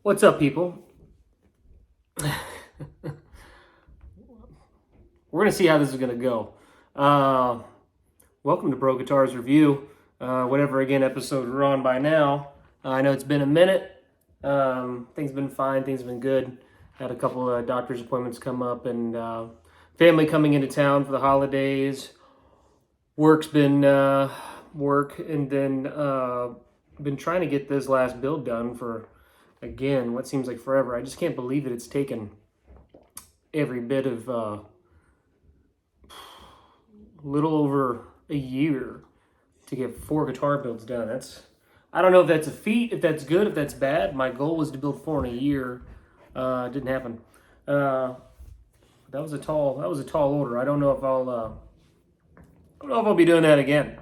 What's up, people? We're going to see how this is going to go. Welcome to Brough Guitars Review, whatever, again, episode we're on by now. I know it's been a minute. Things have been fine. Things have been good. Had a couple of doctor's appointments come up and family coming into town for the holidays. Work's been work, and then been trying to get this last build done for, again, what seems like forever. I just can't believe that it's taken every bit of little over a year to get 4 guitar builds done. I don't know if that's a feat, if that's good, if that's bad. My goal was to build 4 in a year. It didn't happen. That was a tall order. I don't know if I'll be doing that again.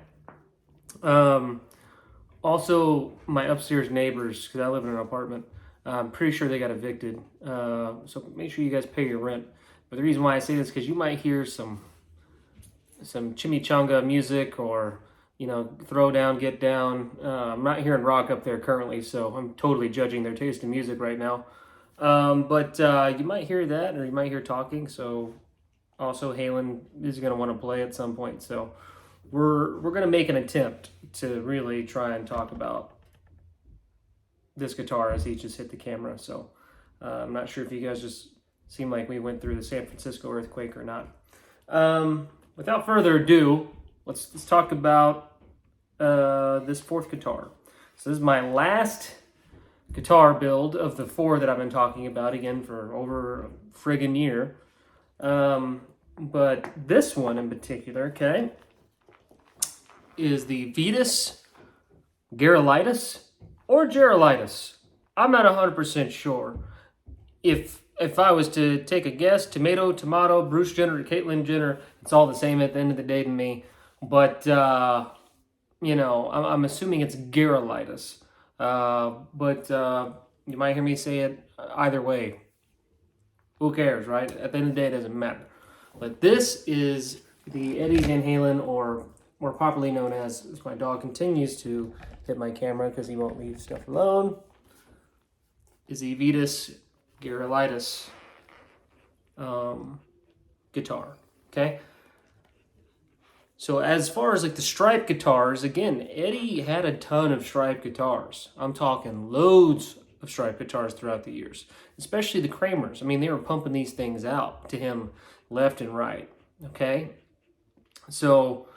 Also, my upstairs neighbors, because I live in an apartment, I'm pretty sure they got evicted. So make sure you guys pay your rent. But the reason why I say this is because you might hear some chimichanga music, or throw down, get down. I'm not hearing rock up there currently, so I'm totally judging their taste in music right now. But you might hear that, or you might hear talking. So also, Halen is going to want to play at some point. So we're going to make an attempt to really try and talk about this guitar as he just hit the camera. So I'm not sure if you guys just seem like we went through the San Francisco earthquake or not. Without further ado, let's talk about this 4th guitar. So this is my last guitar build of the 4 that I've been talking about, again, for over a friggin' year. But this one in particular, okay, is the Vitas Gerulaitis or Gerulaitis. I'm not 100% sure. If I was to take a guess, tomato, Bruce Jenner, Caitlyn Jenner, it's all the same at the end of the day to me. But, I'm assuming it's Gerulaitis. But you might hear me say it either way. Who cares, right? At the end of the day, it doesn't matter. But this is the Eddie Van Halen, or more popularly known as my dog continues to hit my camera because he won't leave stuff alone, is the Vitas Gerulaitis guitar. Okay. So as far as like the Stripe guitars, again, Eddie had a ton of Stripe guitars. I'm talking loads of Stripe guitars throughout the years, especially the Kramers. I mean, they were pumping these things out to him left and right. Okay. So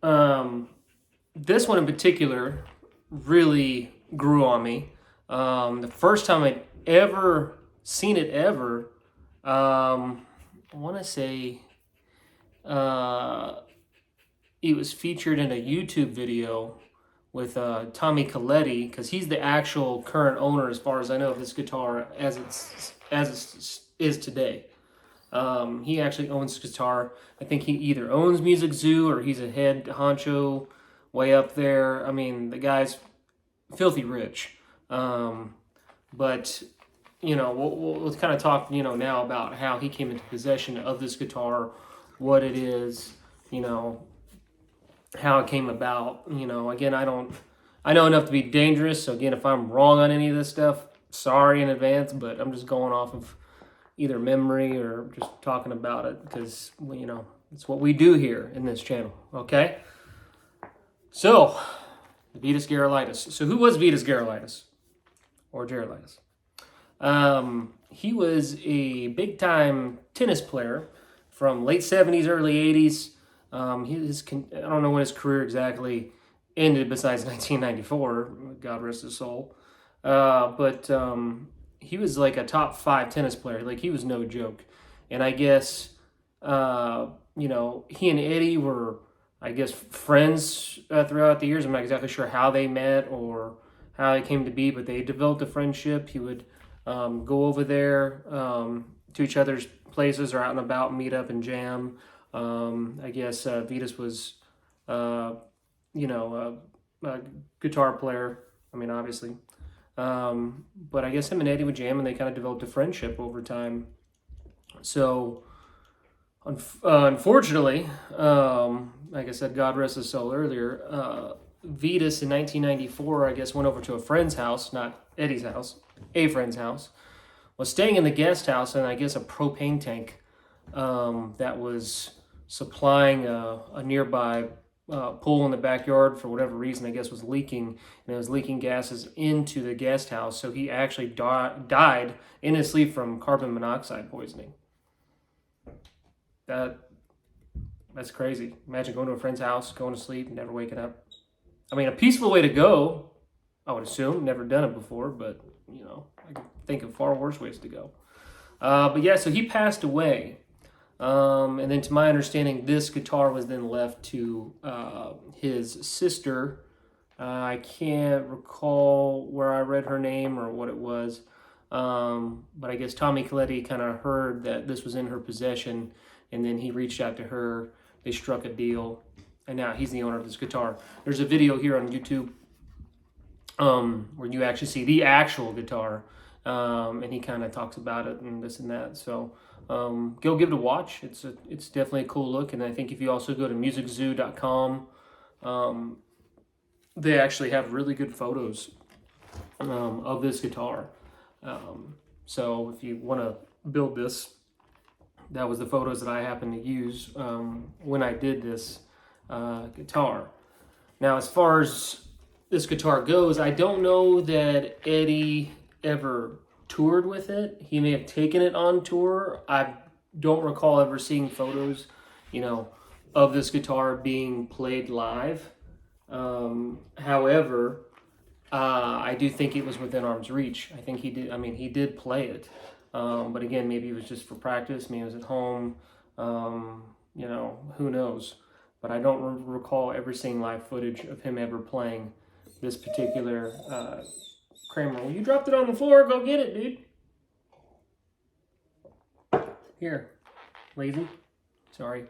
this one in particular really grew on me. The first time I'd ever seen it I want to say it was featured in a YouTube video with Tommy Coletti, because he's the actual current owner, as far as I know, of this guitar as it is today. He actually owns this guitar. I think he either owns Music Zoo or he's a head honcho way up there. I mean, the guy's filthy rich. But we'll kind of talk now about how he came into possession of this guitar, what it is, how it came about. Again, I know enough to be dangerous, so again, if I'm wrong on any of this stuff, sorry in advance, but I'm just going off of either memory or just talking about it, because it's what we do here in this channel. Okay, so the Vitas Gerulaitis. So who was Vitas Gerulaitis, or Gerulaitis? He was a big-time tennis player from late 70s, early 80s. I don't know when his career exactly ended besides 1994, God rest his soul. But he was like a top 5 tennis player. Like, he was no joke. And I guess, he and Eddie were, I guess, friends throughout the years. I'm not exactly sure how they met or how it came to be, but they developed a friendship. He would go over there to each other's places, or out and about, meet up and jam. I guess Vitas was, a guitar player. I mean, obviously. But I guess him and Eddie would jam, and they kind of developed a friendship over time. So, unfortunately, like I said, God rest his soul earlier, Vitas in 1994, I guess, went over to a friend's house, not Eddie's house, a friend's house, was staying in the guest house, and I guess a propane tank that was supplying a nearby pool in the backyard for whatever reason, I guess, was leaking, and it was leaking gases into the guest house. So he actually died in his sleep from carbon monoxide poisoning. That's crazy. Imagine going to a friend's house, going to sleep, and never waking up. I mean, a peaceful way to go, I would assume. Never done it before, but, you know, I can think of far worse ways to go. But yeah, so he passed away. And then to my understanding, this guitar was then left to his sister. I can't recall where I read her name or what it was. But I guess Tommy Coletti kind of heard that this was in her possession, and then he reached out to her. They struck a deal, and now he's the owner of this guitar. There's a video here on YouTube where you actually see the actual guitar, and he kind of talks about it and this and that. So go give it a watch. It's definitely a cool look, and I think if you also go to musiczoo.com, they actually have really good photos of this guitar. So if you want to build this, that was the photos that I happened to use when I did this guitar. Now, as far as this guitar goes, I don't know that Eddie ever toured with it. He may have taken it on tour. I don't recall ever seeing photos, you know, of this guitar being played live. However, I do think it was within arm's reach. I think he did. I mean, he did play it. But again, maybe it was just for practice. Maybe it was at home. You know, who knows? But I don't recall ever seeing live footage of him ever playing this particular Kramer. Well, you dropped it on the floor. Go get it, dude. Here. Lazy. Sorry.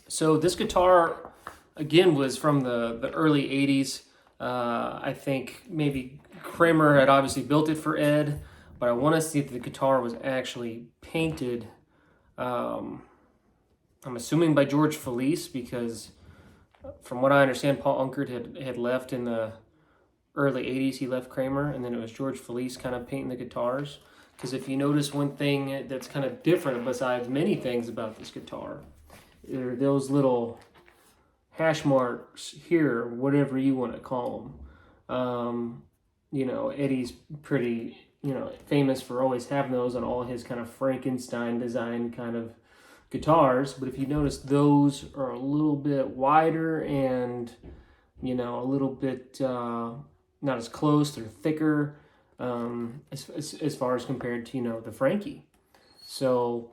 So this guitar, again, was from the early 80s. I think maybe Kramer had obviously built it for Ed, but I want to see if the guitar was actually painted. I'm assuming by George Felice, because from what I understand, Paul Unkert had left in the early 80s. He left Kramer, and then it was George Felice kind of painting the guitars. Because if you notice one thing that's kind of different besides many things about this guitar, are those little hash marks here, whatever you want to call them. You know, Eddie's pretty, you know, famous for always having those on all his kind of Frankenstein design kind of guitars. But if you notice, those are a little bit wider and, you know, a little bit not as close. They're thicker as far as compared to, you know, the Frankie. So,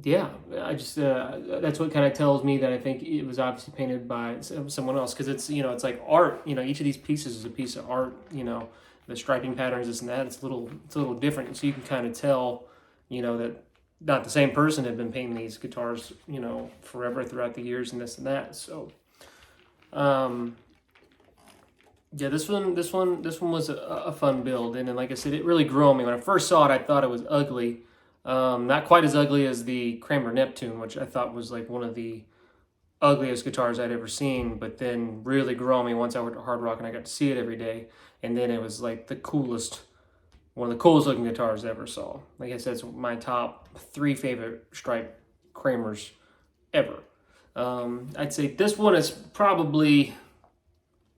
yeah, I just that's what kind of tells me that I think it was obviously painted by someone else, because it's, you know, it's like art. You know, each of these pieces is a piece of art. You know, the striping patterns, this and that. It's a little different, so you can kind of tell, you know, that not the same person had been painting these guitars, you know, forever throughout the years and this and that. So, yeah, this one was a fun build, and then like I said, it really grew on me. When I first saw it, I thought it was ugly. Not quite as ugly as the Kramer Neptune, which I thought was like one of the ugliest guitars I'd ever seen, but then really grew on me once I went to Hard Rock and I got to see it every day, and then it was like one of the coolest looking guitars I ever saw. Like I said, it's my top 3 favorite stripe Kramers ever. I'd say this one is probably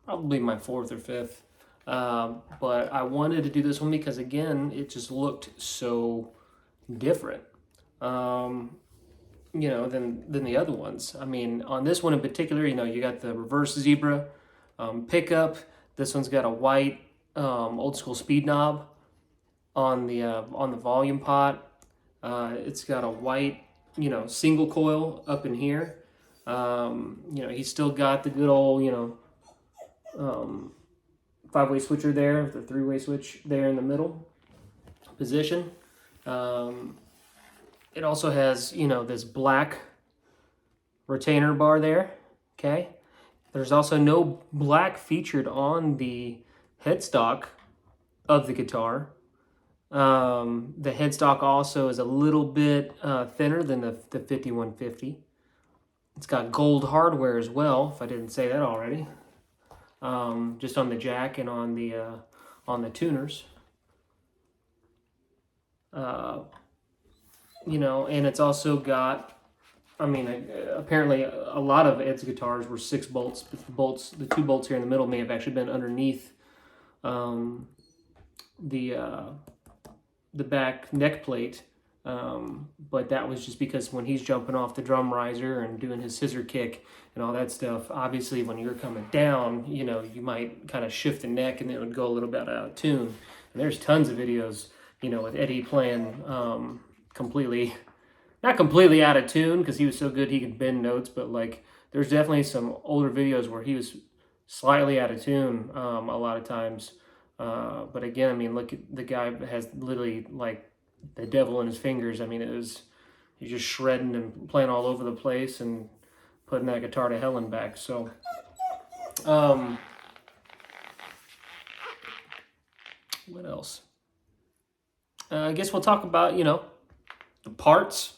my 4th or 5th, but I wanted to do this one because, again, it just looked so different, you know, than the other ones. I mean, on this one in particular, you know, you got the reverse zebra pickup. This one's got a white old school speed knob on the volume pot. It's got a white, you know, single coil up in here. You know, he's still got the good old, you know, 5-way switcher there, the 3-way switch there in the middle position. It also has, you know, this black retainer bar there, okay? There's also no black featured on the headstock of the guitar. The headstock also is a little bit thinner than the 5150. It's got gold hardware as well, if I didn't say that already. Just on the jack and on the tuners. You know, and it's also got, I mean, apparently a lot of Ed's guitars were 6 bolts, but the 2 bolts here in the middle may have actually been underneath the back neck plate. But that was just because when he's jumping off the drum riser and doing his scissor kick and all that stuff, obviously when you're coming down, you know, you might kind of shift the neck and it would go a little bit out of tune. And there's tons of videos, you know, with Eddie playing not completely out of tune because he was so good he could bend notes, but like there's definitely some older videos where he was slightly out of tune a lot of times. But again, I mean, look at the guy has literally like the devil in his fingers. I mean, he's just shredding and playing all over the place and putting that guitar to hell and back. So, what else? I guess we'll talk about, you know, the parts.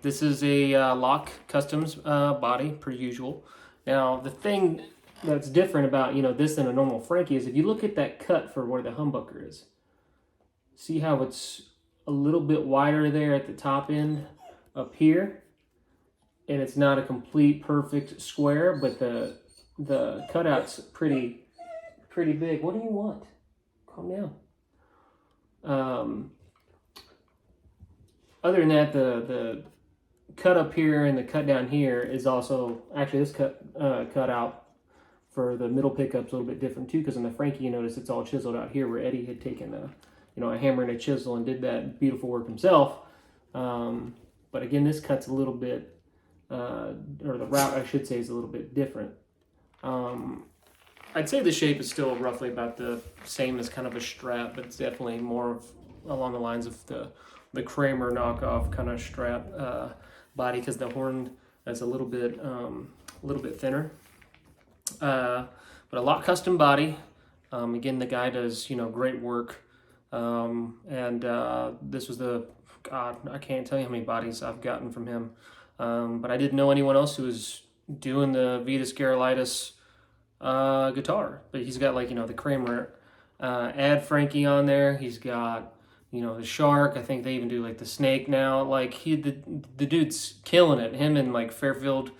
This is a Lock Customs body, per usual. Now, the thing that's different about, you know, this than a normal Frankie is if you look at that cut for where the humbucker is, see how it's a little bit wider there at the top end up here, and it's not a complete perfect square, but the cutout's pretty big. What do you want? Calm down. Other than that, the cut up here and the cut down here is also actually this cut out for the middle pickup's a little bit different too, because in the Frankie, you notice it's all chiseled out here, where Eddie had taken a hammer and a chisel and did that beautiful work himself. But again, this cut's a little bit, or the route I should say is a little bit different. I'd say the shape is still roughly about the same as kind of a strap, but it's definitely more of along the lines of the Kramer knockoff kind of strap body, because the horn is a little bit thinner. But a Lock Custom body. Again, the guy does, you know, great work. This was God, I can't tell you how many bodies I've gotten from him. But I didn't know anyone else who was doing the Vitas Gerulaitis guitar. But he's got, like, you know, the Kramer Ad Frankie on there. He's got, you know, the Shark. I think they even do like the Snake now. Like the dude's killing it. Him and like Fairfield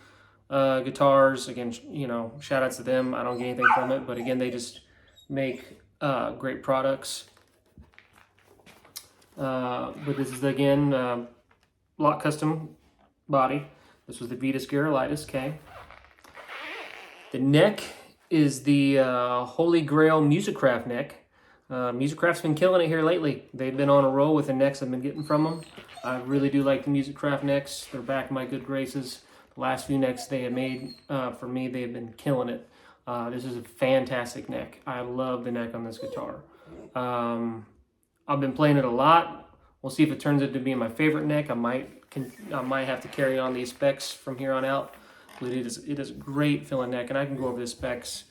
guitars. Again, you know, shout outs to them. I don't get anything from it, but again, they just make great products. But this is again Lock Custom body. This was the Vitas Gerulaitis. Okay. The neck is the Holy Grail Musicraft neck. Musicraft's been killing it here lately. They've been on a roll with the necks I've been getting from them. I really do like the Musicraft necks. They're back in my good graces. The last few necks they have made for me, they have been killing it. This is a fantastic neck. I love the neck on this guitar. I've been playing it a lot. We'll see if it turns out to be my favorite neck. I might have to carry on these specs from here on out. But it is a great feeling neck, and I can go over the specs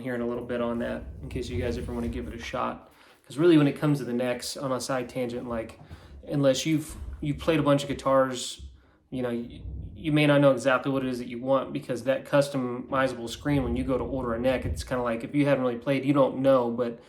here in a little bit on that, in case you guys ever want to give it a shot. Because really, when it comes to the necks, on a side tangent, like, unless you've played a bunch of guitars, you know, you may not know exactly what it is that you want, because that customizable screen, when you go to order a neck, it's kind of like, if you haven't really played, you don't know. But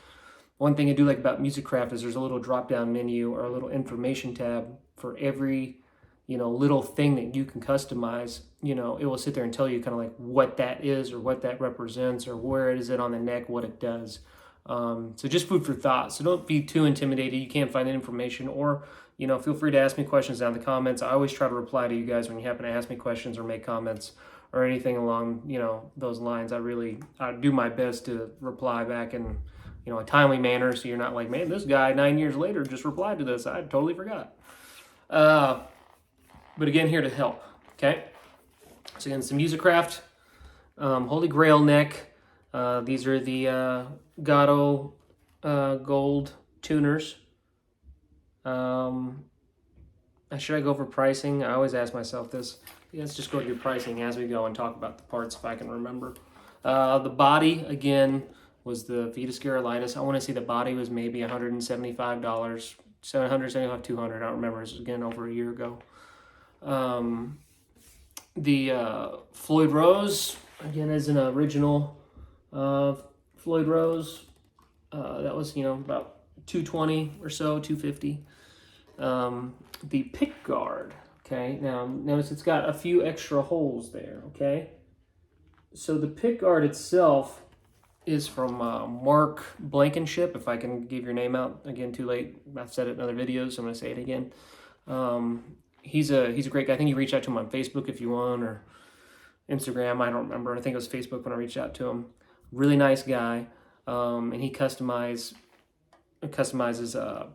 one thing I do like about Musicraft is there's a little drop-down menu or a little information tab for every, you know, little thing that you can customize. You know, it will sit there and tell you kind of like what that is or what that represents or where is it on the neck, what it does. So just food for thought. So don't be too intimidated. You can't find that information, or, you know, feel free to ask me questions down in the comments. I always try to reply to you guys when you happen to ask me questions or make comments or anything along, you know, those lines. I do my best to reply back in, you know, a timely manner, so you're not like, man, this guy 9 years later just replied to this. I totally forgot. But again, here to help. Okay. So again, some Musicraft Holy Grail neck. These are the Gatto gold tuners. Should I go for pricing? I always ask myself this. Let's just go through pricing as we go and talk about the parts if I can remember. The body, again, was the Vitas Gerulaitis. I want to say the body was maybe $175, $775, $200. I don't remember. This was, again, over a year ago. The Floyd Rose, again, is an original Floyd Rose. That was, about 220 or so, 250. The pick guard, okay? Now, notice it's got a few extra holes there, okay? So the pick guard itself is from Mark Blankenship, if I can give your name out. Again, too late. I've said it in other videos, so I'm going to say it again. He's a great guy. I think you reach out to him on Facebook if you want, or Instagram. I don't remember. I think it was Facebook when I reached out to him. Really nice guy, and he customizes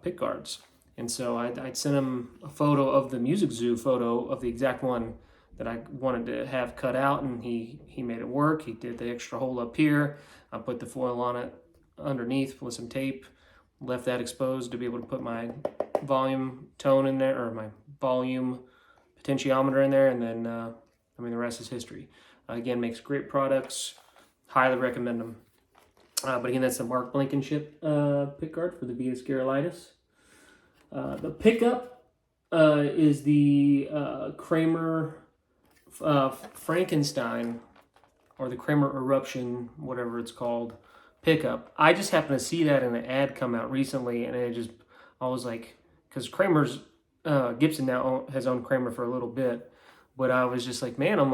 pick guards. And so I'd sent him a photo of the Music Zoo photo of the exact one that I wanted to have cut out, and he made it work. He did the extra hole up here. I put the foil on it underneath with some tape, left that exposed to be able to put my volume tone in there, or my volume potentiometer in there, and then the rest is history. Again, makes great products. Highly recommend them. But again, that's the Mark Blankenship pick guard for the Vitas Gerulaitis. The pickup is the Kramer Frankenstein, or the Kramer Eruption, whatever it's called, pickup. I just happened to see that in an ad come out recently, and I was like, because Kramer's Gibson now has owned Kramer for a little bit, but I was just like, man, I'm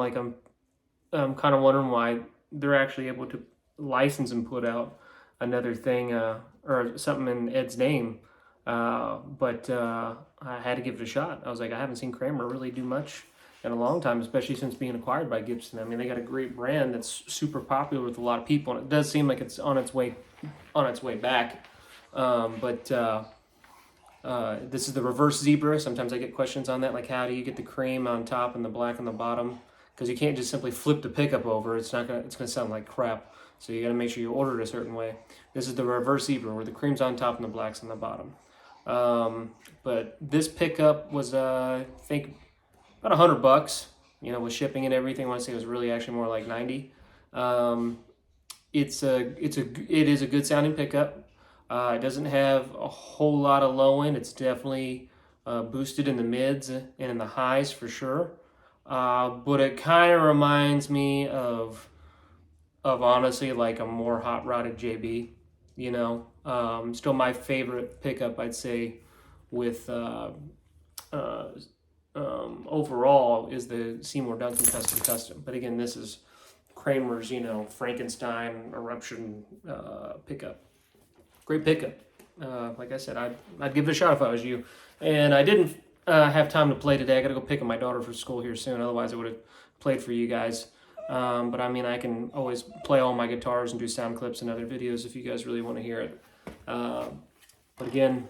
kind of wondering why they're actually able to license and put out another thing or something in Ed's name. But I had to give it a shot. I was like, I haven't seen Kramer really do much in a long time, especially since being acquired by Gibson. I mean, they got a great brand that's super popular with a lot of people, and it does seem like it's on its way back. This is the reverse zebra. Sometimes I get questions on that, like how do you get the cream on top and the black on the bottom? Because you can't just simply flip the pickup over. It's gonna sound like crap. So you got to make sure you order it a certain way. This is the reverse zebra, where the cream's on top and the black's on the bottom. But this pickup was, I think, about $100, with shipping and everything. I want to say it was really actually more like 90. It is a good sounding pickup. It doesn't have a whole lot of low end. It's definitely boosted in the mids and in the highs for sure. But it kind of reminds me of honestly like a more hot rodded JB. Still my favorite pickup, I'd say, with overall is the Seymour Duncan Custom. But again, this is Kramer's, Frankenstein Eruption pickup. Great pickup. Like I said, I'd give it a shot if I was you. And I didn't have time to play today. I got to go pick up my daughter for school here soon. Otherwise, I would have played for you guys. But I can always play all my guitars and do sound clips and other videos if you guys really want to hear it. But again,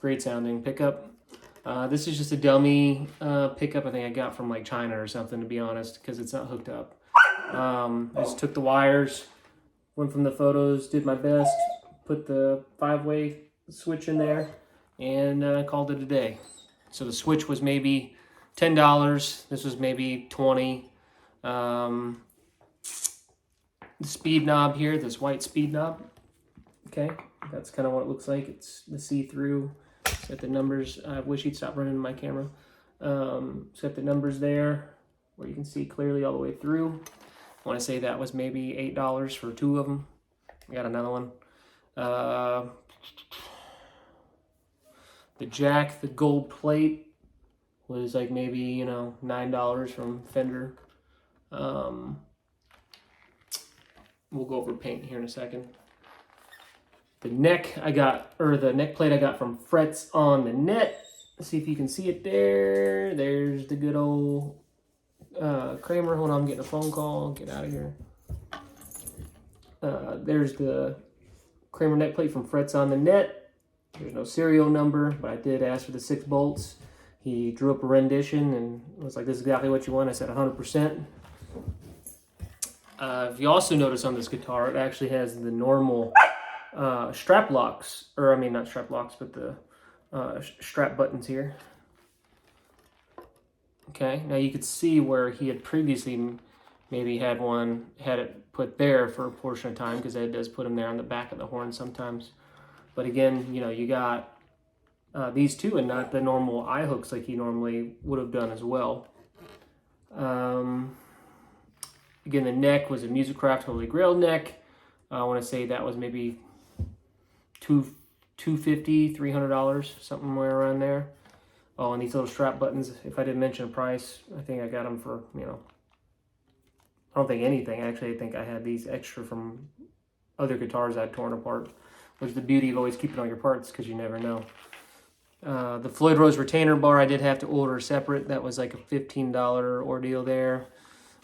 great sounding pickup. This is just a dummy pickup I think I got from like China or something, to be honest, because it's not hooked up. I just took the wires, went from the photos, did my best, put the 5-way switch in there, and called it a day. So the switch was maybe $10. This was maybe $20. The speed knob here, this white speed knob, okay, that's kind of what it looks like. It's the see-through. Set the numbers. I wish he'd stop running my camera. Set the numbers there where you can see clearly all the way through. I want to say that was maybe $8 for 2 of them. I got another one. The jack, the gold plate, was like maybe, $9 from Fender. We'll go over paint here in a second. The neck plate I got from Frets on the Net. Let's see if you can see it there. There's the good old Kramer. Hold on, I'm getting a phone call. Get out of here. There's the Kramer neck plate from Frets on the Net. There's no serial number, but I did ask for the 6 bolts. He drew up a rendition and was like, this is exactly what you want. I said 100%. If you also notice on this guitar, it actually has the normal strap locks, or not strap locks, but the strap buttons here. Okay, now you could see where he had previously maybe had it put there for a portion of time, because Ed does put them there on the back of the horn sometimes. But again, you got these two and not the normal eye hooks like he normally would have done as well. Again, the neck was a Musicraft Holy Grail neck. I want to say that was maybe $250, $300, somewhere around there. Oh, and these little strap buttons, if I didn't mention a price, I think I got them for, I don't think anything. Actually, I think I had these extra from other guitars I'd torn apart, which is the beauty of always keeping all your parts because you never know. The Floyd Rose retainer bar I did have to order separate. That was like a $15 ordeal there.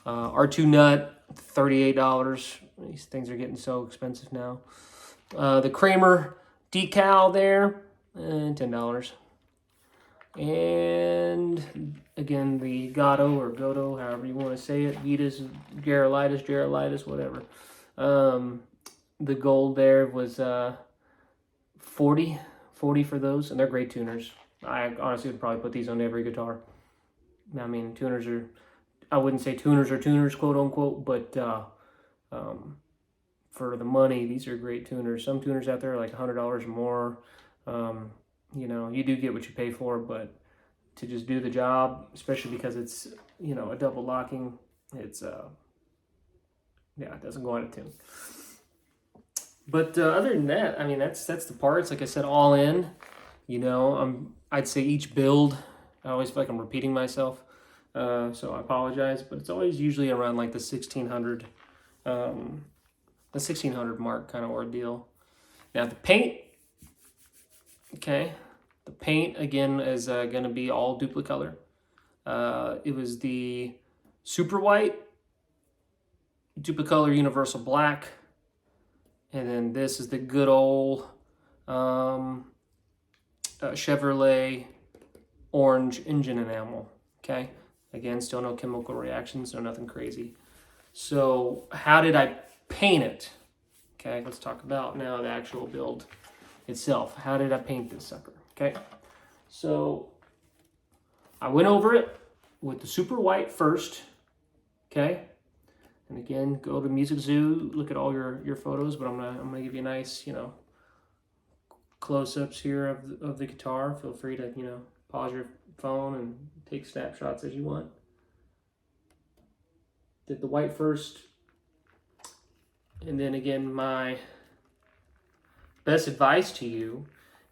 R2 nut, $38. These things are getting so expensive now. The Kramer decal there, $10. And again, the Godo, however you want to say it, Vitas, Gerulaitis, whatever. The gold there was 40 for those, and they're great tuners. I honestly would probably put these on every guitar. I mean, tuners are, I wouldn't say tuners are tuners, quote unquote, but for the money, these are great tuners. Some tuners out there are like $100 or more. You do get what you pay for, but to just do the job, especially because it's, a double locking, it's, it doesn't go out of tune. But other than that, I mean, that's the parts. Like I said, all in, I'd say each build, I always feel like I'm repeating myself. So I apologize, but it's always usually around like the 1600 mark kind of ordeal. Now the paint, okay, the paint again is going to be all Duplicolor. It was the Super White, Duplicolor Universal Black, and then this is the good old Chevrolet orange engine enamel. Okay, again, still no chemical reactions, no nothing crazy. So how did I paint it? Okay, let's talk about now the actual build itself. How did I paint this sucker? Okay, so I went over it with the Super White first. Okay, and again, go to Music Zoo, look at all your photos, but I'm gonna give you a nice, close-ups here of the guitar. Feel free to, pause your phone and take snapshots as you want. Did the white first, and then again, my best advice to you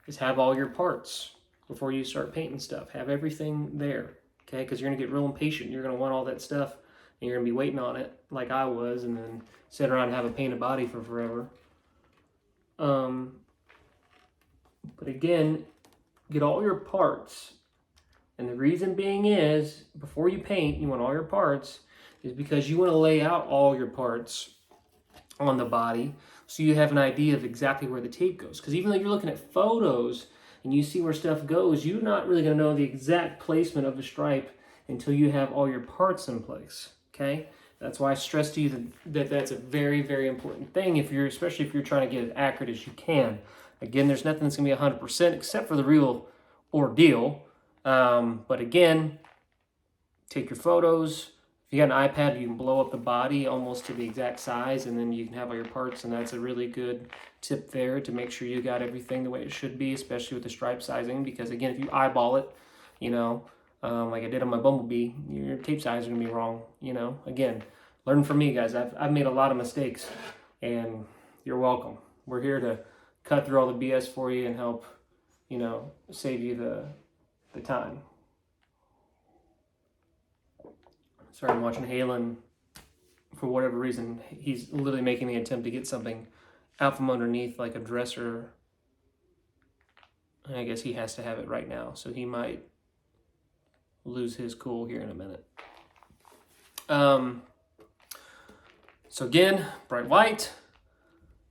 is have all your parts before you start painting stuff. Have everything there, okay? Because you're gonna get real impatient. You're gonna want all that stuff, and you're gonna be waiting on it like I was, and then sit around and have a painted body for forever. But again, get all your parts. And the reason being is, before you paint, you want all your parts, is because you want to lay out all your parts on the body so you have an idea of exactly where the tape goes. Because even though you're looking at photos and you see where stuff goes, you're not really going to know the exact placement of the stripe until you have all your parts in place, okay? That's why I stress to you that that's a very, very important thing, especially if you're trying to get as accurate as you can. Again, there's nothing that's going to be 100% except for the real ordeal. But again, take your photos. If you got an iPad, you can blow up the body almost to the exact size, and then you can have all your parts, and that's a really good tip there to make sure you got everything the way it should be, especially with the stripe sizing, because again, if you eyeball it, like I did on my Bumblebee, your tape size is going to be wrong, Again, learn from me, guys. I've made a lot of mistakes, and you're welcome. We're here to cut through all the BS for you and help, save you the time. Sorry, I'm watching Halen. For whatever reason, he's literally making the attempt to get something out from underneath, like a dresser. And I guess he has to have it right now, so he might lose his cool here in a minute. So again, bright white.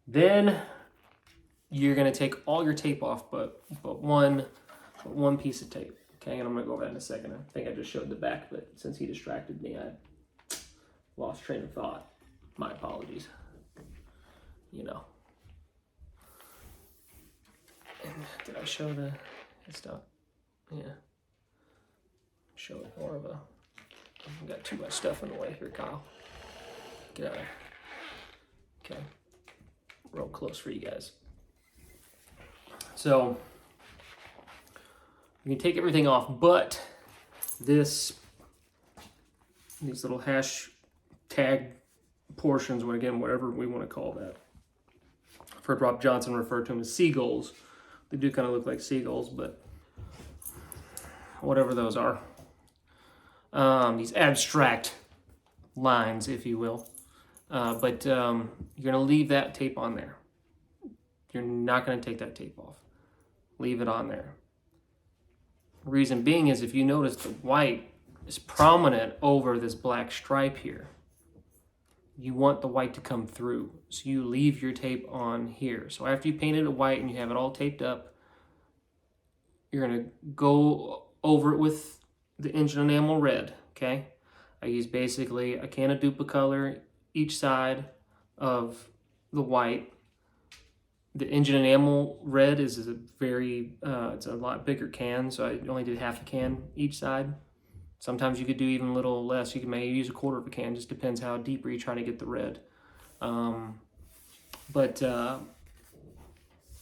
Then you're gonna take all your tape off, but one piece of tape. Okay, and I'm gonna go over that in a second. I think I just showed the back, but since he distracted me, I lost train of thought. My apologies. And did I show the stuff? Yeah. Show it more of a. I've got too much stuff in the way here, Kyle. Get out of there. Okay. Real close for you guys. So you can take everything off, but this these little hash tag portions, whatever we want to call that. I've heard Rob Johnson refer to them as seagulls. They do kind of look like seagulls, but whatever those are. These abstract lines, if you will. But you're going to leave that tape on there. You're not going to take that tape off. Leave it on there. Reason being is if you notice the white is prominent over this black stripe here, you want the white to come through. So you leave your tape on here. So after you painted it white and you have it all taped up, you're going to go over it with the engine enamel red, okay? I use basically a can of Duplicolor each side of the white. The engine enamel red is a very, it's a lot bigger can, so I only did half a can each side. Sometimes you could do even a little less. You can maybe use a quarter of a can, just depends how deep you're trying to get the red.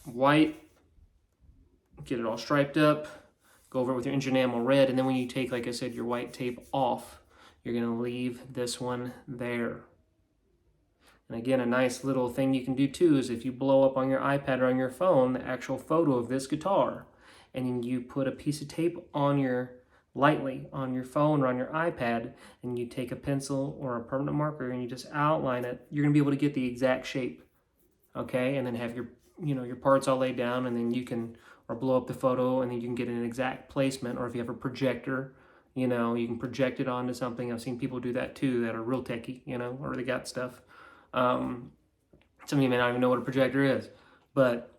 White, get it all striped up, go over it with your engine enamel red, and then when you take, like I said, your white tape off, you're going to leave this one there. And again, a nice little thing you can do too is if you blow up on your iPad or on your phone the actual photo of this guitar, and then you put a piece of tape on lightly on your phone or on your iPad, and you take a pencil or a permanent marker and you just outline it, you're going to be able to get the exact shape, okay? And then have your, your parts all laid down, and then you can, or blow up the photo, and then you can get an exact placement, or if you have a projector, you can project it onto something. I've seen people do that too that are real techie, or they got stuff. Some of you may not even know what a projector is, but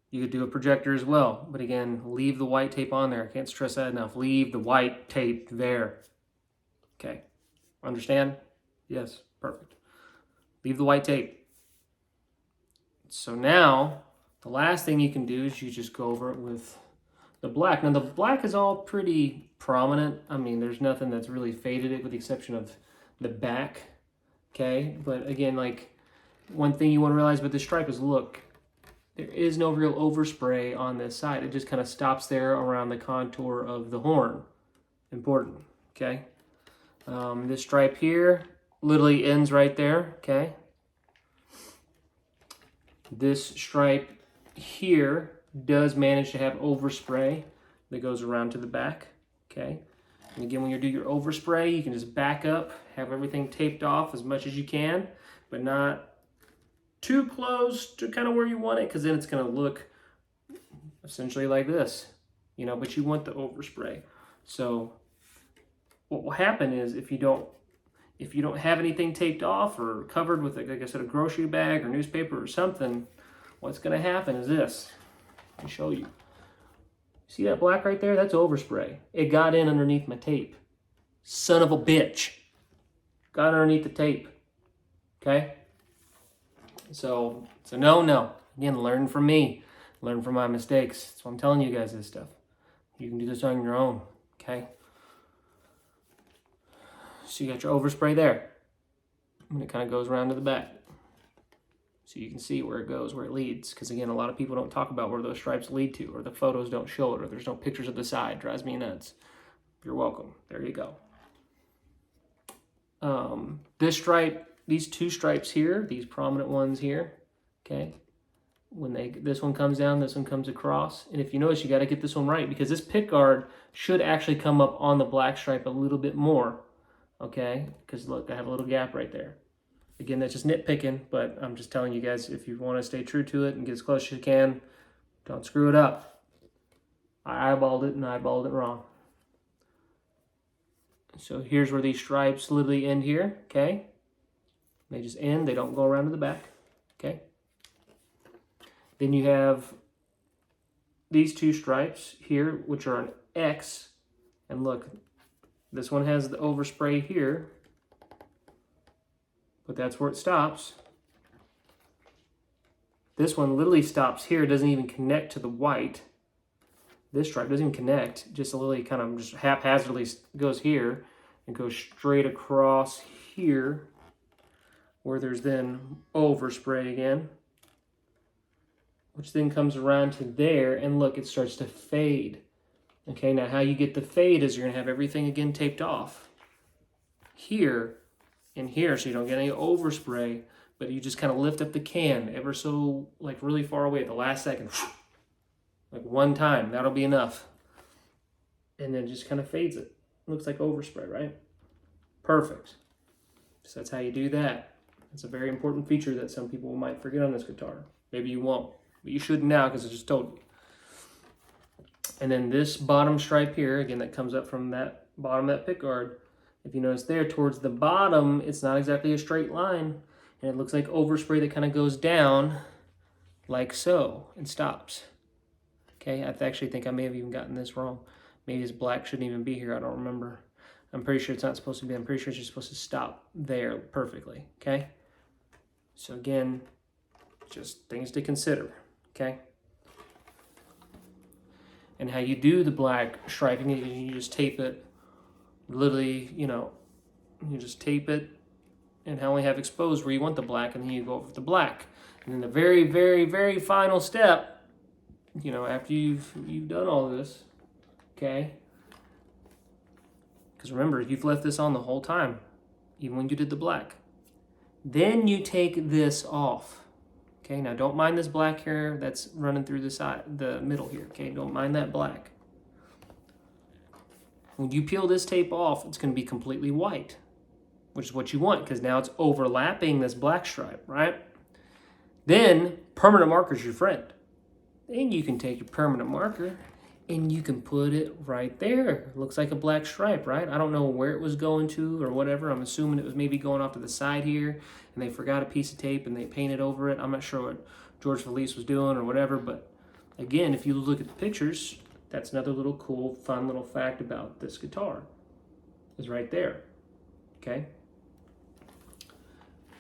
you could do a projector as well. But again, leave the white tape on there. I can't stress that enough. Leave the white tape there. Okay. Understand? Yes. Perfect. Leave the white tape. So now, the last thing you can do is you just go over it with the black. Now, the black is all pretty prominent. I mean, there's nothing that's really faded it with the exception of the back. Okay, but again, like, one thing you want to realize with this stripe is, look, there is no real overspray on this side. It just kind of stops there around the contour of the horn. Important, okay? This stripe here literally ends right there, okay? This stripe here does manage to have overspray that goes around to the back, okay? And again, when you do your overspray, you can just back up, have everything taped off as much as you can, but not too close to kind of where you want it, because then it's going to look essentially like this, but you want the overspray. So what will happen is if you don't have anything taped off or covered with, like I said, a grocery bag or newspaper or something, what's going to happen is this. Let me show you. See that black right there? That's overspray. It got in underneath my tape. Son of a bitch. Got underneath the tape. Okay? So no. Again, learn from me. Learn from my mistakes. That's why I'm telling you guys this stuff. You can do this on your own. Okay? So you got your overspray there. And it kind of goes around to the back. So you can see where it goes, where it leads. Because again, a lot of people don't talk about where those stripes lead to, or the photos don't show it, or there's no pictures of the side. Drives me nuts. You're welcome. There you go. This stripe, these two stripes here, these prominent ones here, okay? This one comes down, this one comes across. And if you notice, you got to get this one right, because this pick guard should actually come up on the black stripe a little bit more, okay? Because look, I have a little gap right there. Again, that's just nitpicking, but I'm just telling you guys, if you want to stay true to it and get as close as you can, don't screw it up. I eyeballed it and eyeballed it wrong. So here's where these stripes literally end here, okay? They just end, they don't go around to the back, okay? Then you have these two stripes here, which are an X. And look, this one has the overspray here, but that's where it stops. This one literally stops here, doesn't even connect to the white. This stripe doesn't even connect, just literally kind of just haphazardly goes here and goes straight across here, where there's then overspray again, which then comes around to there, and look, it starts to fade. Okay, now how you get the fade is you're gonna have everything again taped off. here and here so you don't get any overspray, but you just kind of lift up the can ever so like really far away at the last second. Like one time, that'll be enough. And then just kind of fades it. Looks like overspray, right? Perfect. So that's how you do that. It's a very important feature that some people might forget on this guitar. Maybe you won't, but you should now because I just told you. And then this bottom stripe here, again, that comes up from that bottom of that pickguard. If you notice there, towards the bottom, it's not exactly a straight line. And it looks like overspray that kind of goes down like so and stops. Okay, I actually think I may have even gotten this wrong. Maybe this black shouldn't even be here, I don't remember. I'm pretty sure it's not supposed to be. I'm pretty sure it's just supposed to stop there perfectly, okay? So again, just things to consider, okay? And how you do the black striping, you just tape it, literally, you know, you just tape it and only have exposed where you want the black, and then you go over the black. And then the very, very, very final step, you know, after you've done all this, okay? Because remember, you've left this on the whole time, even when you did the black. Then you take this off. Okay, now don't mind this black here that's running through the side, the middle here. Okay, don't mind that black. When you peel this tape off, it's going to be completely white, which is what you want because now it's overlapping this black stripe, right? Then permanent marker is your friend. Then you can take your permanent marker and you can put it right there. Looks like a black stripe, right? I don't know where it was going to or whatever. I'm assuming it was maybe going off to the side here and they forgot a piece of tape and they painted over it. I'm not sure what George Felice was doing or whatever, but again, if you look at the pictures, that's another little cool, fun little fact about this guitar is right there, okay?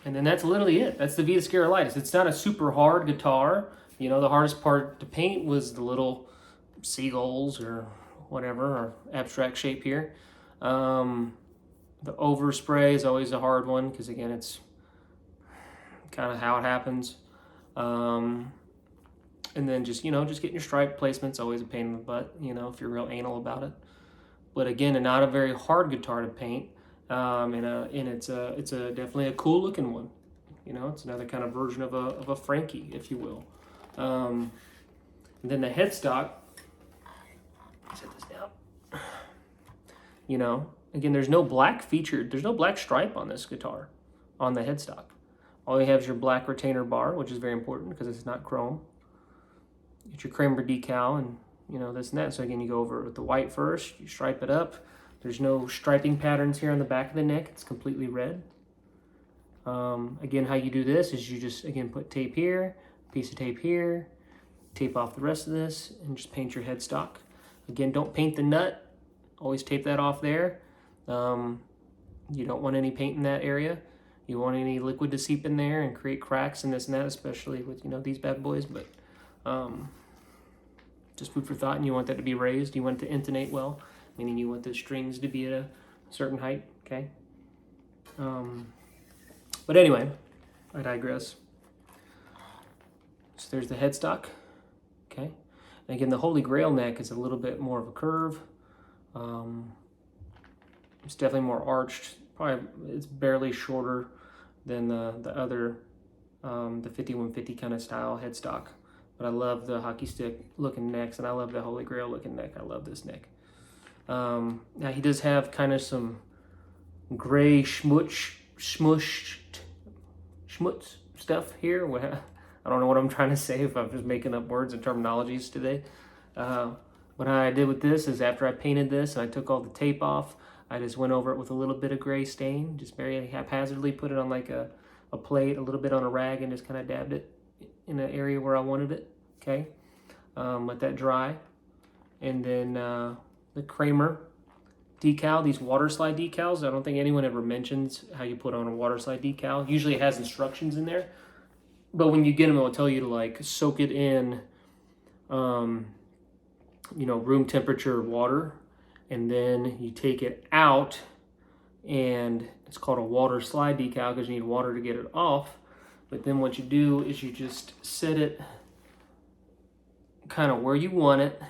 And then that's literally it. That's the Vitas Gerulaitis. It's not a super hard guitar. You know, the hardest part to paint was the little seagulls or whatever, or abstract shape here. The overspray is always a hard one because again, it's kind of how it happens. And then just, you know, just getting your stripe placement's always a pain in the butt, you know, if you're real anal about it. But again, not a very hard guitar to paint. And it's definitely a cool looking one. You know, it's another kind of version of a Frankie, if you will. And then the headstock, set this down. You know, again, there's no black stripe on this guitar, on the headstock. All you have is your black retainer bar, which is very important because it's not chrome. Get your Kramer decal and, you know, this and that. So again, you go over it with the white first, you stripe it up. There's no striping patterns here on the back of the neck. It's completely red. Again, how you do this is you just, again, put tape here, piece of tape here, tape off the rest of this, and just paint your headstock. Again, don't paint the nut. Always tape that off there. You don't want any paint in that area. You want any liquid to seep in there and create cracks and this and that, especially with, you know, these bad boys. But just food for thought, and you want that to be raised. You want it to intonate well, meaning you want the strings to be at a certain height, okay? But anyway, I digress. So there's the headstock, okay? And again, the Holy Grail neck is a little bit more of a curve. It's definitely more arched. Probably it's barely shorter than the other, the 5150 kind of style headstock. But I love the hockey stick looking necks, and I love the Holy Grail looking neck. I love this neck. Now he does have kind of some gray schmutz stuff here. I don't know what I'm trying to say if I'm just making up words and terminologies today. What I did with this is after I painted this and I took all the tape off, I just went over it with a little bit of gray stain, just very haphazardly put it on like a plate, a little bit on a rag, and just kind of dabbed it in an area where I wanted it, okay? Let that dry. And then the Kramer decal, these water slide decals, I don't think anyone ever mentions how you put on a water slide decal. Usually it has instructions in there, but when you get them, it will tell you to like soak it in, you know, room temperature water, and then you take it out, and it's called a water slide decal because you need water to get it off. But then what you do is you just set it kind of where you want it.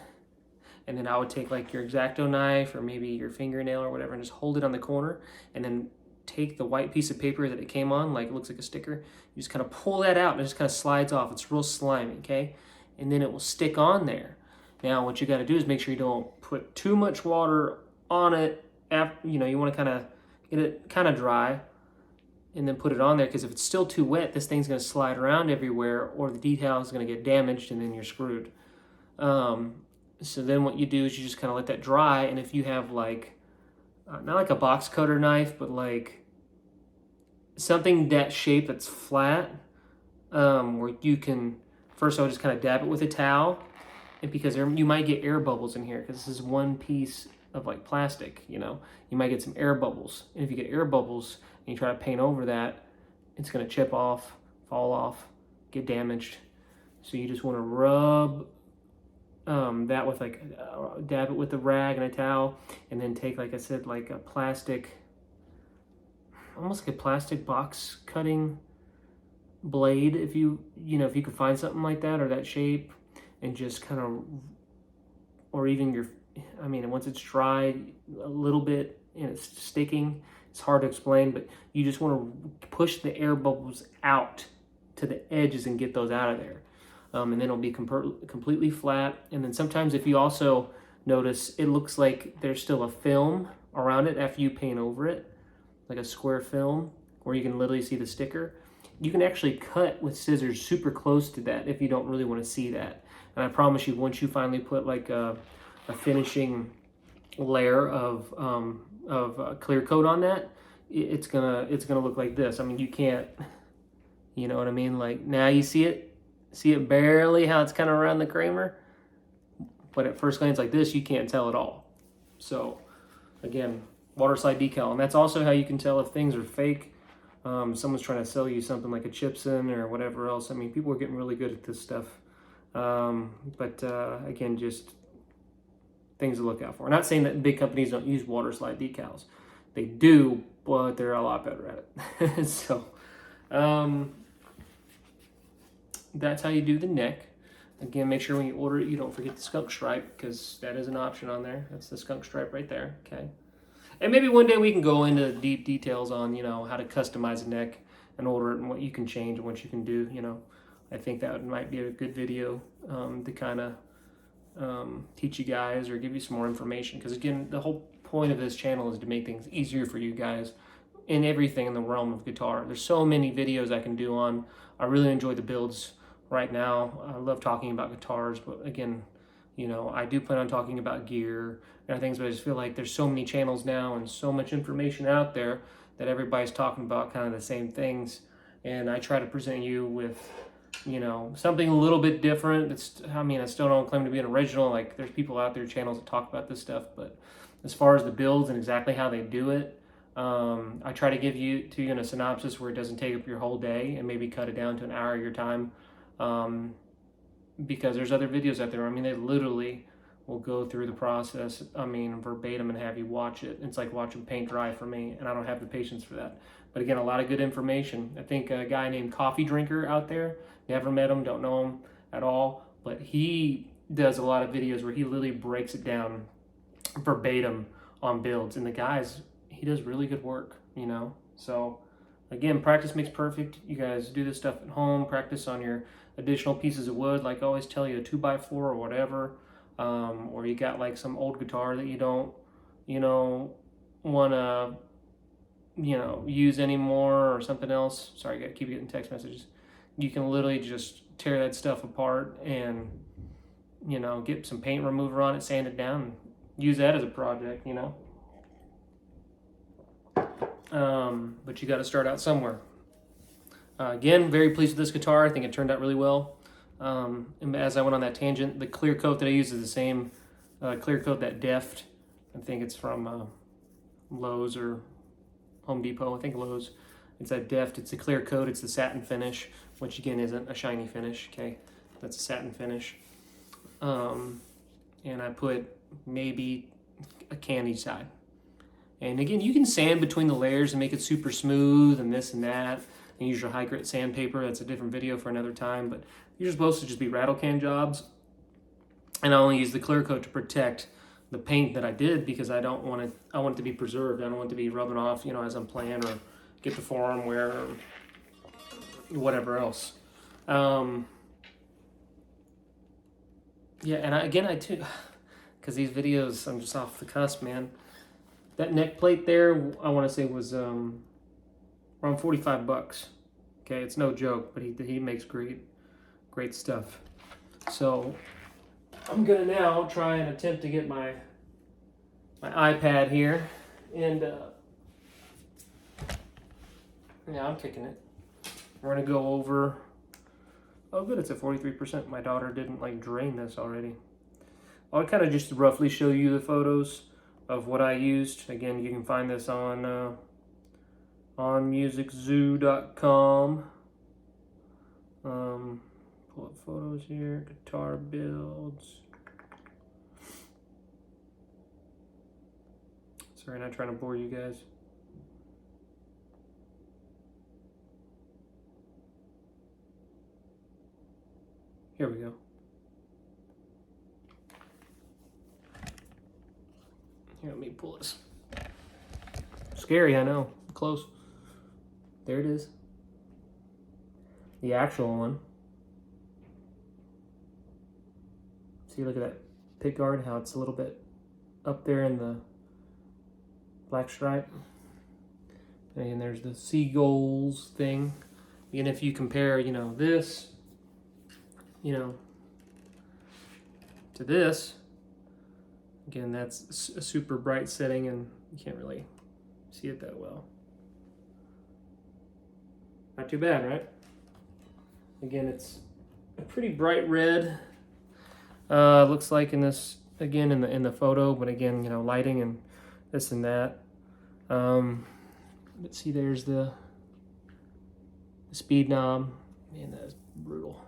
And then I would take like your X-Acto knife or maybe your fingernail or whatever and just hold it on the corner, and then take the white piece of paper that it came on, like it looks like a sticker. You just kind of pull that out and it just kind of slides off. It's real slimy, okay? And then it will stick on there. Now what you got to do is make sure you don't put too much water on it. After, you know, you want to kind of get it kind of dry and then put it on there, because if it's still too wet, this thing's going to slide around everywhere, or the decal is going to get damaged and then you're screwed. So then what you do is you just kind of let that dry, and if you have like not like a box cutter knife, but like something that shape that's flat, where you can, first I would just kind of dab it with a towel, and because you might get air bubbles in here, because this is one piece of like plastic, you know, you might get some air bubbles, and if you get air bubbles and you try to paint over that, it's going to chip off, fall off, get damaged. So you just want to rub that with like, dab it with a rag and a towel, and then take, like I said, like a plastic, almost like a plastic box cutting blade, if you could find something like that or that shape, and just kind of, or even your, I mean, once it's dry a little bit and it's sticking, it's hard to explain, but you just want to push the air bubbles out to the edges and get those out of there. And then it'll be completely flat. And then sometimes if you also notice, it looks like there's still a film around it after you paint over it, like a square film where you can literally see the sticker. You can actually cut with scissors super close to that if you don't really want to see that. And I promise you, once you finally put like a finishing layer of clear coat on that, it's gonna look like this. I mean, you can't, you know what I mean? Like, now you see it barely, how it's kind of around the Kramer, but at first glance like this, you can't tell at all. So again, water slide decal, and that's also how you can tell if things are fake. Someone's trying to sell you something like a chipsin or whatever else. I mean, people are getting really good at this stuff. But again, just things to look out for. I'm not saying that big companies don't use water slide decals. They do, but they're a lot better at it. So that's how you do the neck. Again, make sure when you order it, you don't forget the skunk stripe, because that is an option on there. That's the skunk stripe right there, okay? And maybe one day we can go into deep details on, you know, how to customize a neck and order it and what you can change and what you can do, you know. I think that might be a good video to kind of teach you guys or give you some more information. Because again, the whole point of this channel is to make things easier for you guys in everything in the realm of guitar. There's so many videos I can do on. I really enjoy the builds right now. I love talking about guitars, but again, you know, I do plan on talking about gear and things, but I just feel like there's so many channels now and so much information out there that everybody's talking about kind of the same things. And I try to present you with, you know, something a little bit different. It's, I mean, I still don't claim to be an original. Like, there's people out there, channels that talk about this stuff, but as far as the builds and exactly how they do it, I try to give you in a synopsis where it doesn't take up your whole day, and maybe cut it down to an hour of your time. Because there's other videos out there. I mean, they literally will go through the process, I mean, verbatim, and have you watch it. It's like watching paint dry for me, and I don't have the patience for that. But again, a lot of good information. I think a guy named Coffee Drinker out there, never met him, don't know him at all, but he does a lot of videos where he literally breaks it down verbatim on builds, and the guys, he does really good work, you know. So again, practice makes perfect. You guys do this stuff at home, practice on your additional pieces of wood, like I always tell you, a 2x4 or whatever, or you got like some old guitar that you don't, you know, want to, you know, use anymore, or something else. Sorry, I gotta keep getting text messages. You can literally just tear that stuff apart and, you know, get some paint remover on it, sand it down, and use that as a project, you know. But you got to start out somewhere. Again, very pleased with this guitar. I think it turned out really well. And as I went on that tangent, the clear coat that I use is the same clear coat that Deft, I think it's from Lowe's or Home Depot, I think Lowe's. It's that Deft, it's a clear coat, it's the satin finish, which again isn't a shiny finish, okay? That's a satin finish. And I put maybe a can each side. And again, you can sand between the layers and make it super smooth and this and that. And use your high grit sandpaper. That's a different video for another time. But you're supposed to just be rattle can jobs. and I only use the clear coat to protect the paint that I did because I don't want it. I want it to be preserved. I don't want it to be rubbing off, as I'm playing, or get the forearm wear or whatever else. Yeah, and I too, because these videos, I'm just off the cusp, man. That neck plate there, I want to say was around $45. Okay, it's no joke, but he makes great stuff. So I'm gonna now try and attempt to get my iPad here, and yeah, I'm kicking it. We're gonna go over. Oh, good, it's at 43%. My daughter didn't drain this already. I'll kind of just roughly show you the photos of what I used. Again, you can find this on musiczoo.com. Pull up photos here, guitar builds. Sorry, not trying to bore you guys. Here we go. Here, let me pull this. Scary, I know. Close. There it is. The actual one. See, look at that pick guard, how it's a little bit up there in the black stripe. And there's the seagulls thing. And if you compare, this, to this, again, that's a super bright setting and you can't really see it that well. Not too bad, right? Again, it's a pretty bright red. Looks like in this, again, in the photo, but again, lighting and this and that. Let's see, there's the speed knob. Man, that's brutal.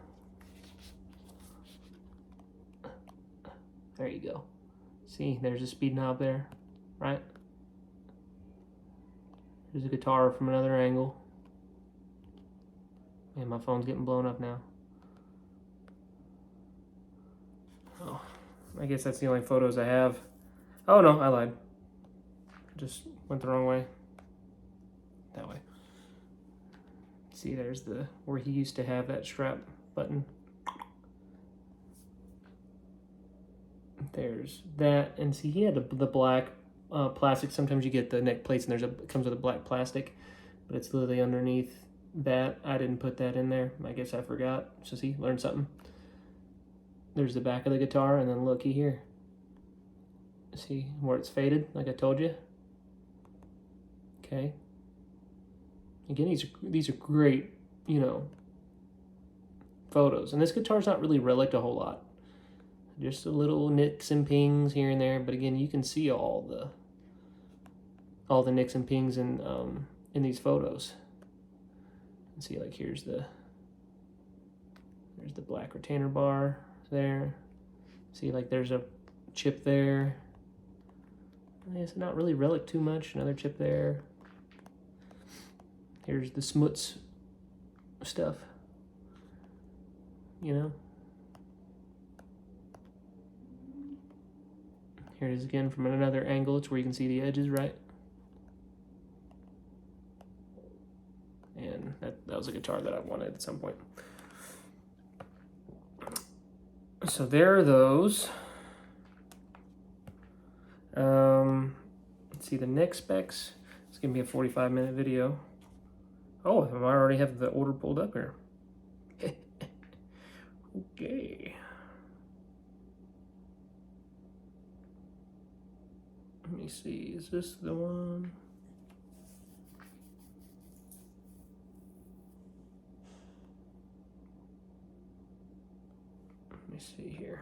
There you go. See, there's a speed knob there, right? There's a guitar from another angle. And my phone's getting blown up now. Oh, I guess that's the only photos I have. Oh no, I lied. Just went the wrong way. That way. See, there's where he used to have that strap button. There's that, and see, he had the black plastic. Sometimes you get the neck plates, and it comes with a black plastic, but it's literally underneath that. I didn't put that in there. I guess I forgot. So see, learned something. There's the back of the guitar, and then looky here. See where it's faded, like I told you. Okay. Again, these are great, photos. And this guitar's not really reliced a whole lot. Just a little nicks and pings here and there, but again, you can see all the nicks and pings in these photos. And see, like there's the black retainer bar there. See, like there's a chip there. It's not really relic too much. Another chip there. Here's the smuts stuff. Here it is again from another angle. It's where you can see the edges, right? And that was a guitar that I wanted at some point. So there are those. Let's see the neck specs. It's gonna be a 45-minute video. Oh, I already have the order pulled up here. Okay. Let me see, is this the one? Let me see here.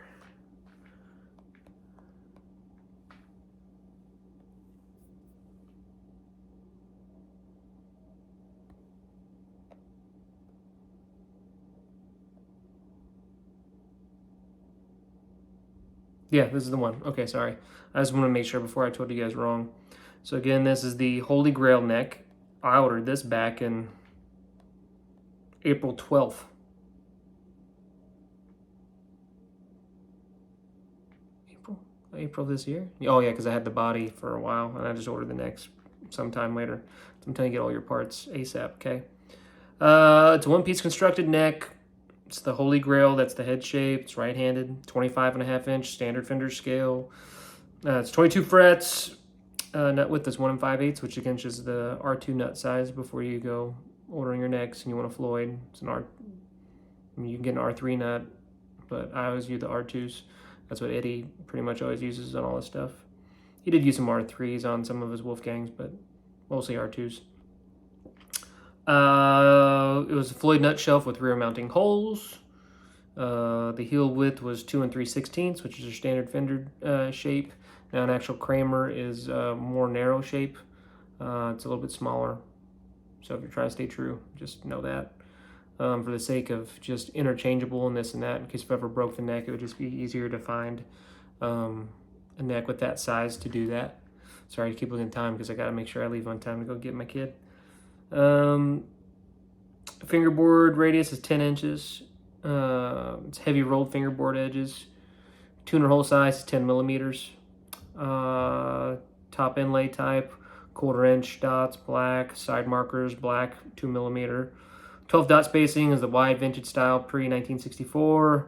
Yeah, this is the one. Okay, sorry. I just want to make sure before I told you guys wrong. So again, this is the Holy Grail neck. I ordered this back in April 12th. April this year. Oh yeah, because I had the body for a while, and I just ordered the necks sometime later. So I'm trying to get all your parts ASAP. Okay. It's a one-piece constructed neck. It's the Holy Grail. That's the head shape. It's right-handed. 25.5-inch standard fender scale. It's 22 frets. Nut width is 1 5/8, which again is the R2 nut size before you go ordering your necks and you want a Floyd. It's an you can get an R3 nut, but I always use the R2s. That's what Eddie pretty much always uses on all his stuff. He did use some R3s on some of his Wolfgangs, but mostly R2s. It was a Floyd nut shelf with rear mounting holes. The heel width was 2 3/16, which is your standard fender shape. Now an actual Kramer is more narrow shape. It's a little bit smaller. So if you're trying to stay true, just know that. For the sake of just interchangeable and this and that, in case if I ever broke the neck, it would just be easier to find a neck with that size to do that. Sorry to keep looking at time because I got to make sure I leave on time to go get my kid. Fingerboard radius is 10 inches. It's heavy rolled fingerboard edges. Tuner hole size is 10 millimeters. Top inlay type, 1/4 inch dots, black. Side markers, black, 2 millimeter. 12 dot spacing is the wide vintage style pre-1964.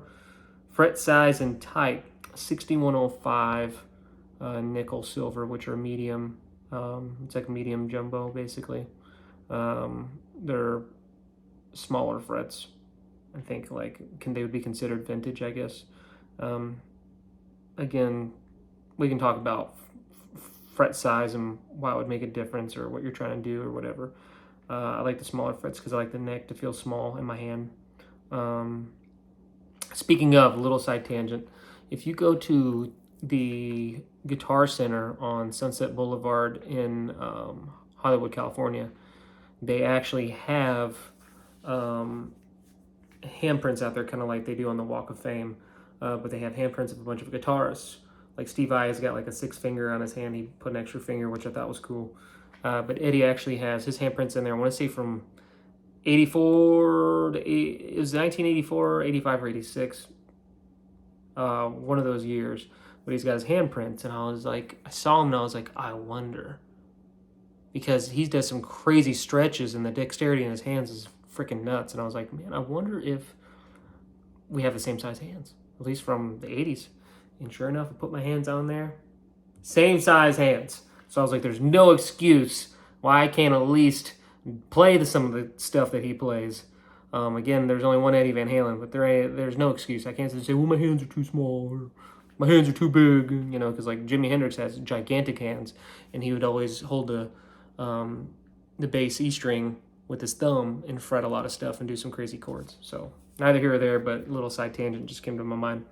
Fret size and type, 6105 nickel silver, which are medium. It's like medium jumbo, basically. They're smaller frets. I think they would be considered vintage, I guess. Again, we can talk about fret size and why it would make a difference or what you're trying to do or whatever. I like the smaller frets because I like the neck to feel small in my hand. Speaking of, little side tangent, if you go to the Guitar Center on Sunset Boulevard in Hollywood, California, they actually have handprints out there, kind of like they do on the Walk of Fame, but they have handprints of a bunch of guitarists. Like Steve Vai has got like a 6 finger on his hand. He put an extra finger, which I thought was cool. But Eddie actually has his handprints in there. I want to say from 84 to it was 1984, 85, or 86. One of those years. But he's got his handprints, and I saw him, and I was like, I wonder, because he does some crazy stretches, and the dexterity in his hands is freaking nuts. And I was like, man, I wonder if we have the same size hands, at least from the 80s. And sure enough, I put my hands on there, same size hands. So I was like, there's no excuse why I can't at least play some of the stuff that he plays. Again, there's only one Eddie Van Halen, but there's no excuse. I can't say, well, my hands are too small, or my hands are too big, because like Jimi Hendrix has gigantic hands, and he would always hold the bass E string with his thumb and fret a lot of stuff and do some crazy chords. So neither here or there, but a little side tangent just came to my mind.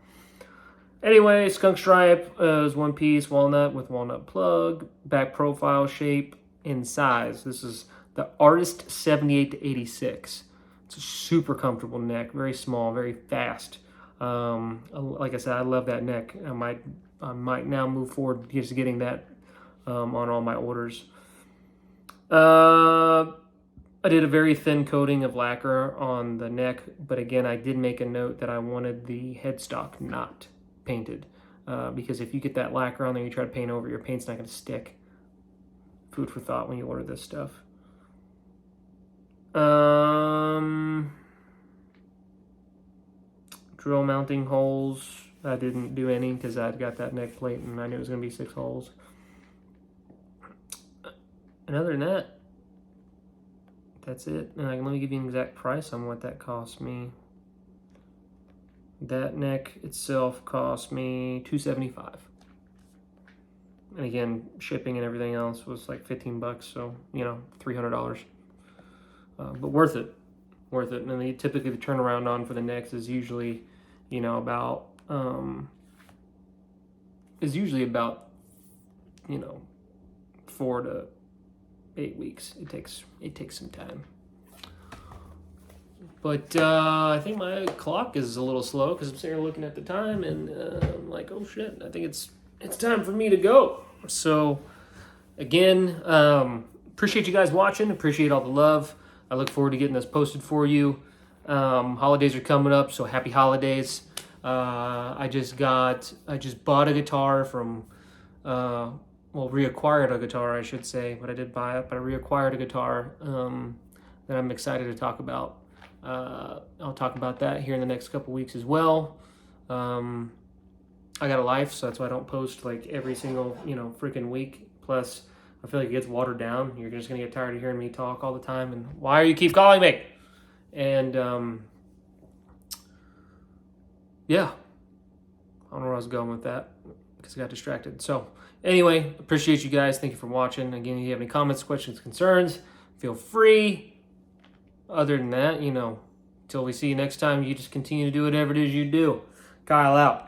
Anyway, skunk stripe is one piece, walnut with walnut plug, back profile shape and size. This is the Artist 78 to 86. It's a super comfortable neck, very small, very fast. Like I said, I love that neck. I might now move forward just getting that on all my orders. I did a very thin coating of lacquer on the neck, but again, I did make a note that I wanted the headstock not painted, because if you get that lacquer on there, you try to paint over, your paint's not going to stick. Food for thought when you order this stuff. Drill mounting holes, I didn't do any because I'd got that neck plate and I knew it was going to be 6 holes. And other than that, that's it. And let me give you an exact price on what that cost me. That neck itself cost me $275. And again, shipping and everything else was like $15, so $300. But worth it. And typically the turnaround on for the necks is usually, about 4 to 8 weeks. It takes some time. But I think my clock is a little slow because I'm sitting here looking at the time and I'm like, oh shit, I think it's time for me to go. So again, appreciate you guys watching. Appreciate all the love. I look forward to getting this posted for you. Holidays are coming up, so happy holidays. I just bought a guitar from, reacquired a guitar, I should say, but I did buy it, but I reacquired a guitar that I'm excited to talk about. I'll talk about that here in the next couple weeks as well. I got a life, so that's why I don't post like every single, freaking week. Plus, I feel like it gets watered down. You're just going to get tired of hearing me talk all the time. And why are you keep calling me? And, yeah. I don't know where I was going with that because I got distracted. So, anyway, appreciate you guys. Thank you for watching. Again, if you have any comments, questions, concerns, feel free. Other than that, until we see you next time, you just continue to do whatever it is you do. Kyle out.